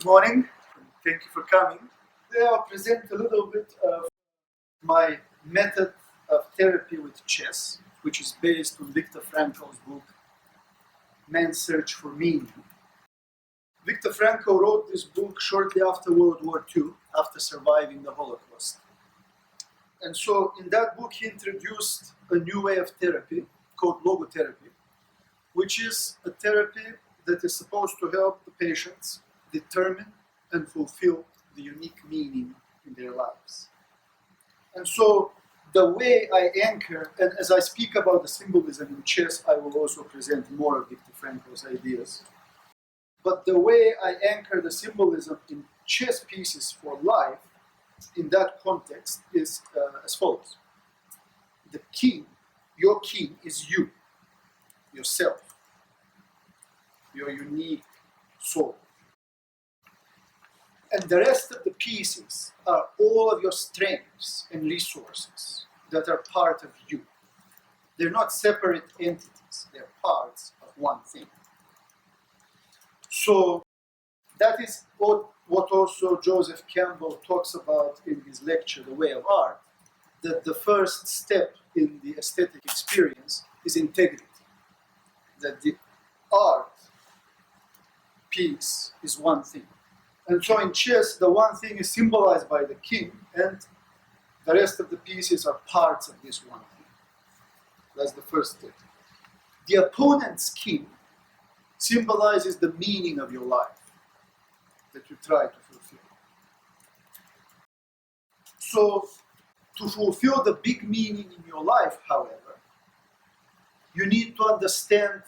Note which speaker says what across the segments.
Speaker 1: morning. Thank you for coming. Today I'll present a little bit of my method of therapy with chess, which is based on Viktor Frankl's book, Man's Search for Meaning. Viktor Frankl wrote this book shortly after World War II, after surviving the Holocaust. And so in that book he introduced a new way of therapy called Logotherapy, which is a therapy that is supposed to help the patients determine and fulfill the unique meaning in their lives. And so the way I anchor, and as I speak about the symbolism in chess, I will also present more of Viktor Frankl's ideas. But the way I anchor the symbolism in chess pieces for life, in that context, is as follows. The king, your king is you, yourself, your unique soul. And the rest of the pieces are all of your strengths and resources that are part of you. They're not separate entities, they're parts of one thing. So that is what also Joseph Campbell talks about in his lecture, The Way of Art, that the first step in the aesthetic experience is integrity. That the art piece is one thing. And so in chess, the one thing is symbolized by the king, and the rest of the pieces are parts of this one thing. That's the first step. The opponent's king symbolizes the meaning of your life that you try to fulfill. So, to fulfill the big meaning in your life, however, you need to understand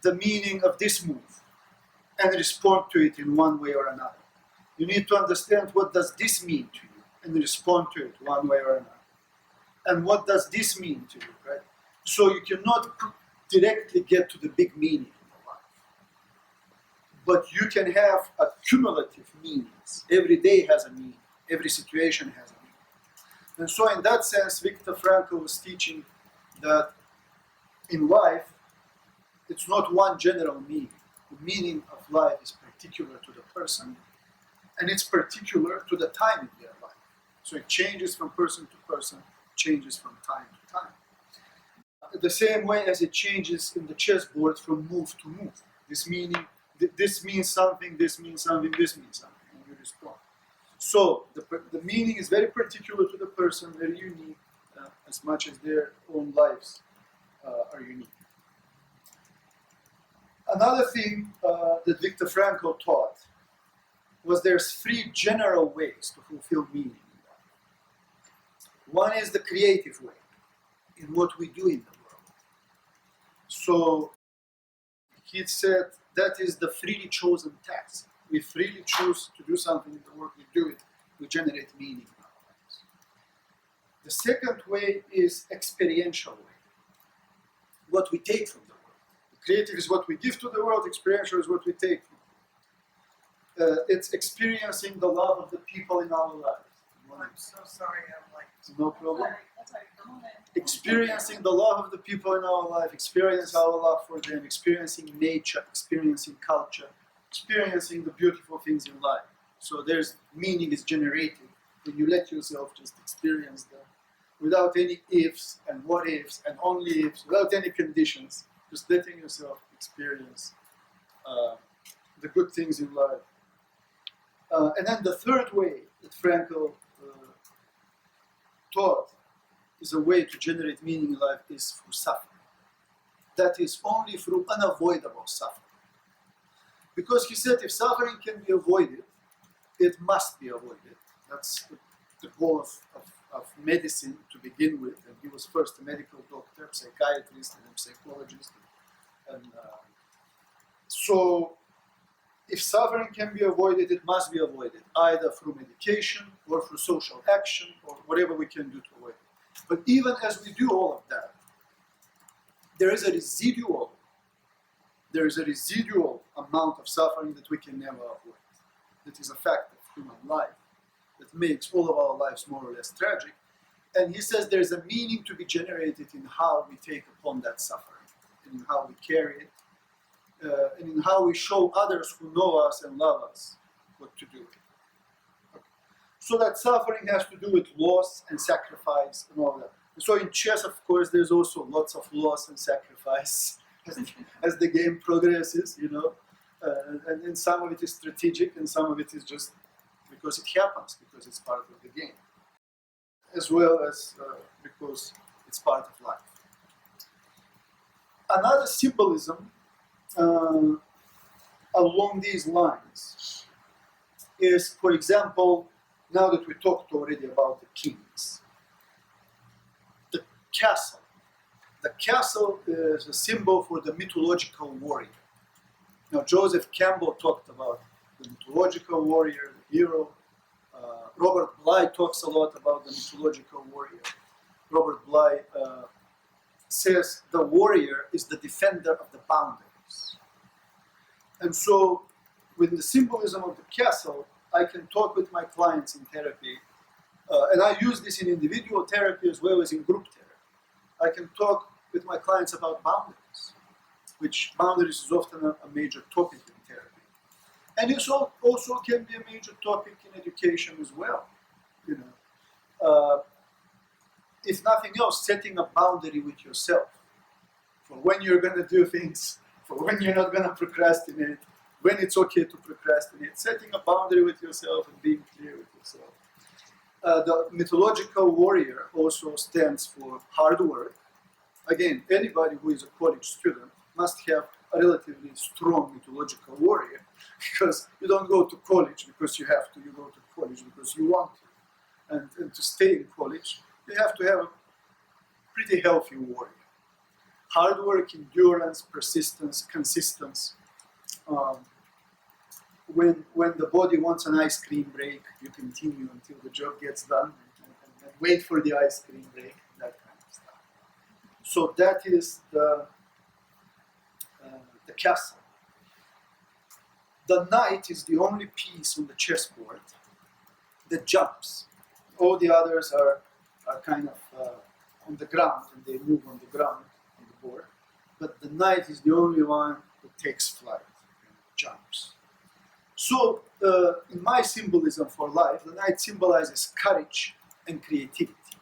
Speaker 1: the meaning of this move and respond to it in one way or another. You need to understand what does this mean to you and respond to it one way or another. And what does this mean to you, right? So you cannot directly get to the big meaning in your life. But you can have accumulative meanings. Every day has a meaning. Every situation has a meaning. And so in that sense, Viktor Frankl was teaching that in life, it's not one general meaning. The meaning of life is particular to the person, and it's particular to the time in their life. So it changes from person to person, changes from time to time. The same way as it changes in the chessboard from move to move. This means something, this means something, this means something, and you respond. So the meaning is very particular to the person, very unique, as much as their own lives are unique. Another thing that Viktor Frankl taught was there's three general ways to fulfill meaning in life. One is the creative way, in what we do in the world. So he said that is the freely chosen task. We freely choose to do something in the work, we do it, we generate meaning in our lives. The second way is experiential way, what we take from the world. Creative is what we give to the world, experiential is what we take from the world. It's experiencing the love of the people in our lives.
Speaker 2: I'm so sorry, I'm like...
Speaker 1: No problem.
Speaker 2: That's all right, come on in.
Speaker 1: Experiencing the love of the people in our life, experience our love for them, experiencing nature, experiencing culture, experiencing the beautiful things in life. So there's meaning is generated when you let yourself just experience them without any ifs and what ifs and only ifs, without any conditions. Just letting yourself experience the good things in life. And then the third way that Frankl taught is a way to generate meaning in life is through suffering. That is only through unavoidable suffering. Because he said if suffering can be avoided, it must be avoided. That's the goal of medicine to begin with, and he was first a medical doctor, psychiatrist, and a psychologist. And so, if suffering can be avoided, it must be avoided, either through medication or through social action or whatever we can do to avoid it. But even as we do all of that, there is a residual amount of suffering that we can never avoid. That is a fact of human life that makes all of our lives more or less tragic. And he says there's a meaning to be generated in how we take upon that suffering, and in how we carry it, and in how we show others who know us and love us what to do. Okay. So that suffering has to do with loss and sacrifice and all that. And so in chess, of course, there's also lots of loss and sacrifice as the game progresses, you know. And some of it is strategic, and some of it is just because it happens, because it's part of the game, as well as because it's part of life. Another symbolism along these lines is, for example, now that we talked already about the kings, the castle. The castle is a symbol for the mythological warrior. Now, Joseph Campbell talked about the mythological warrior, the hero. Robert Bly talks a lot about the mythological warrior. Robert Bly says the warrior is the defender of the boundaries. And so, with the symbolism of the castle, I can talk with my clients in therapy, and I use this in individual therapy as well as in group therapy. I can talk with my clients about boundaries, which boundaries is often a major topic in therapy. And it also can be a major topic in education as well. You know, if nothing else, setting a boundary with yourself for when you're going to do things, for when you're not going to procrastinate, when it's okay to procrastinate, setting a boundary with yourself and being clear with yourself. The mythological warrior also stands for hard work. Again, anybody who is a college student must have a relatively strong mythological warrior, because you don't go to college because you have to, you go to college because you want to. And to stay in college, you have to have a pretty healthy warrior. Hard work, endurance, persistence, consistency. When the body wants an ice cream break, you continue until the job gets done and wait for the ice cream break, that kind of stuff. So that is the castle. The knight is the only piece on the chessboard that jumps. All the others are kind of on the ground, and they move on the ground on the board. But the knight is the only one that takes flight and jumps. So, in my symbolism for life, the knight symbolizes courage and creativity.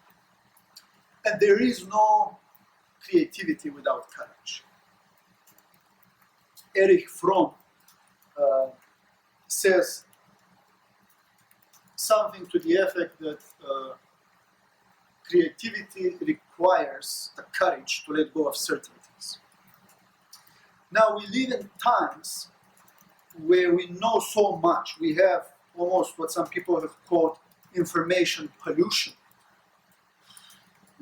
Speaker 1: And there is no creativity without courage. Erich Fromm says something to the effect that creativity requires the courage to let go of certainties. Now, we live in times where we know so much. We have almost what some people have called information pollution,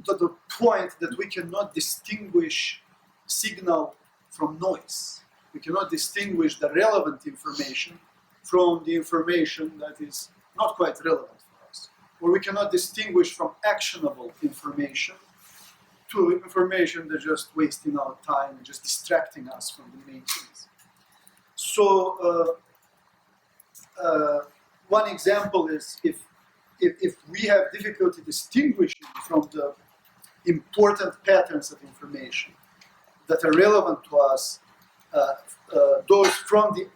Speaker 1: to the point that we cannot distinguish signal from noise. We cannot distinguish the relevant information from the information that is not quite relevant for us. Or we cannot distinguish from actionable information to information that's just wasting our time and just distracting us from the main things. So one example is if we have difficulty distinguishing from the important patterns of information that are relevant to us, those from the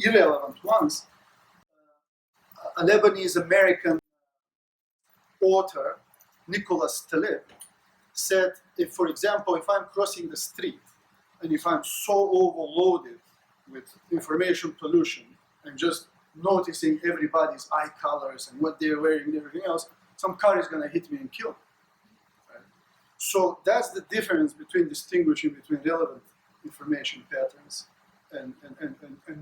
Speaker 1: irrelevant ones, a Lebanese-American author, Nicholas Taleb, said, for example, if I'm crossing the street and if I'm so overloaded with information pollution and just noticing everybody's eye colors and what they're wearing and everything else, some car is going to hit me and kill me. Right? So that's the difference between distinguishing between relevant information patterns and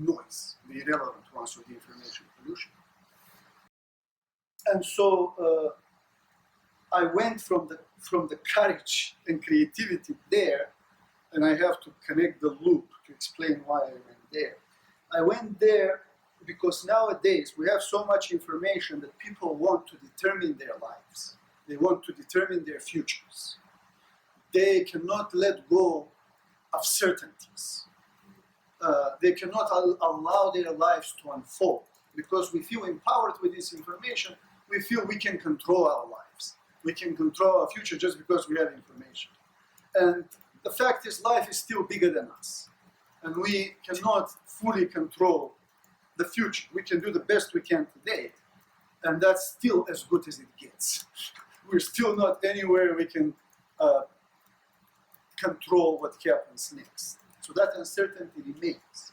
Speaker 1: noise, the irrelevant ones of the information pollution. And so I went from the courage and creativity there, and I have to connect the loop to explain why I went there. I went there because nowadays we have so much information that people want to determine their lives. They want to determine their futures. They cannot let go of certainties. They cannot allow their lives to unfold because we feel empowered with this information. We feel we can control our lives. We can control our future just because we have information. And the fact is, life is still bigger than us. And we cannot fully control the future. We can do the best we can today, and that's still as good as it gets. We're still not anywhere we can control what happens next. So that uncertainty remains.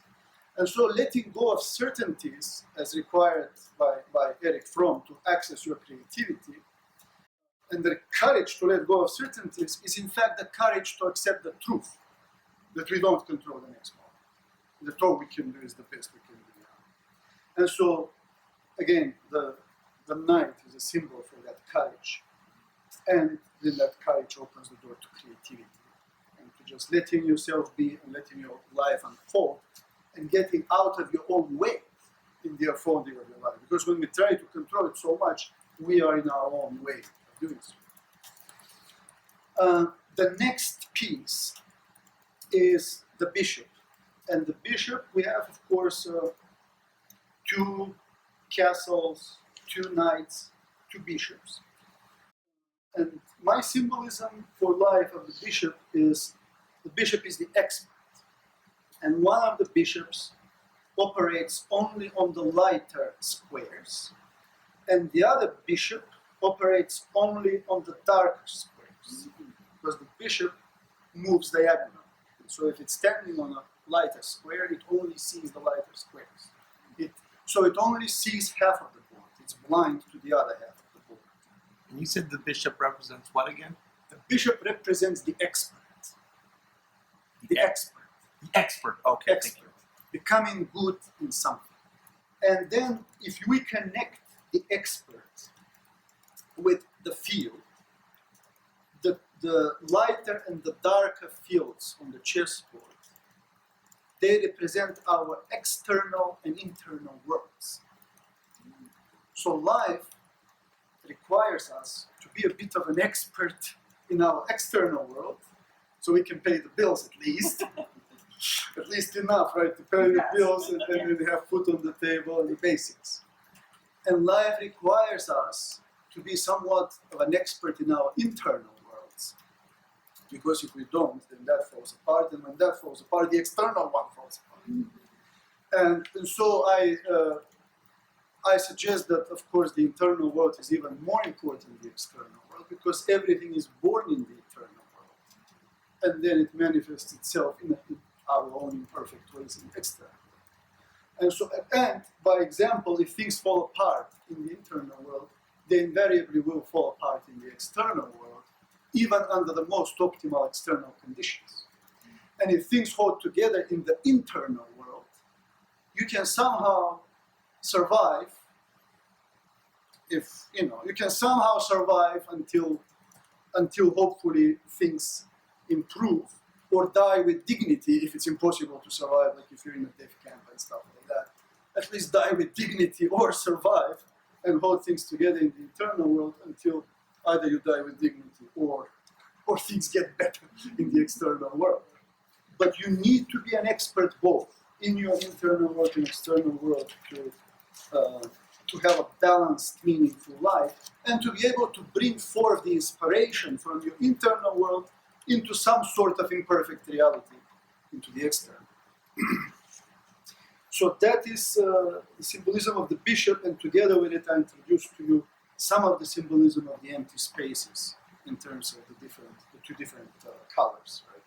Speaker 1: And so letting go of certainties, as required by Erich Fromm to access your creativity, and the courage to let go of certainties is in fact the courage to accept the truth that we don't control the next moment. That all we can do is the best we can do now. And so, again, the knight is a symbol for that courage. And then that courage opens the door to creativity. And to just letting yourself be and letting your life unfold and getting out of your own way in the unfolding of your life. Because when we try to control it so much, we are in our own way of doing so. The next piece is the bishop. And the bishop, we have, of course, 2 castles, 2 knights, 2 bishops. And my symbolism for life of the bishop is the expert. And one of the bishops operates only on the lighter squares, and the other bishop operates only on the darker squares, because the bishop moves diagonally. So if it's standing on a lighter square, it only sees the lighter squares. So it only sees half of the board. It's blind to the other half of the board.
Speaker 3: And you said the bishop represents what again?
Speaker 1: The bishop represents the expert. The expert.
Speaker 3: The expert, okay,
Speaker 1: Expert.
Speaker 3: thank you.
Speaker 1: Becoming good in something. And then if we connect the expert with the field, the lighter and the darker fields on the chessboard, they represent our external and internal worlds. So life requires us to be a bit of an expert in our external world, so we can pay the bills at least. At least enough, right, to pay the bills and then we have food on the table and the basics. And life requires us to be somewhat of an expert in our internal worlds. Because if we don't, then that falls apart, and when that falls apart, the external one falls apart. And so I suggest that, of course, the internal world is even more important than the external world, because everything is born in the internal world. And then it manifests itself in our own imperfect ways in the external world. And by example, if things fall apart in the internal world, they invariably will fall apart in the external world, even under the most optimal external conditions. And if things hold together in the internal world, you can somehow survive. You can somehow survive until hopefully things improve, or die with dignity if it's impossible to survive, like if you're in a death camp and stuff like that. At least die with dignity or survive and hold things together in the internal world until either you die with dignity or things get better in the external world. But you need to be an expert both in your internal world and external world to have a balanced, meaningful life, and to be able to bring forth the inspiration from your internal world into some sort of imperfect reality, into the external. So that is the symbolism of the bishop, and together with it I introduced to you some of the symbolism of the empty spaces in terms of the 2 different colors. Right?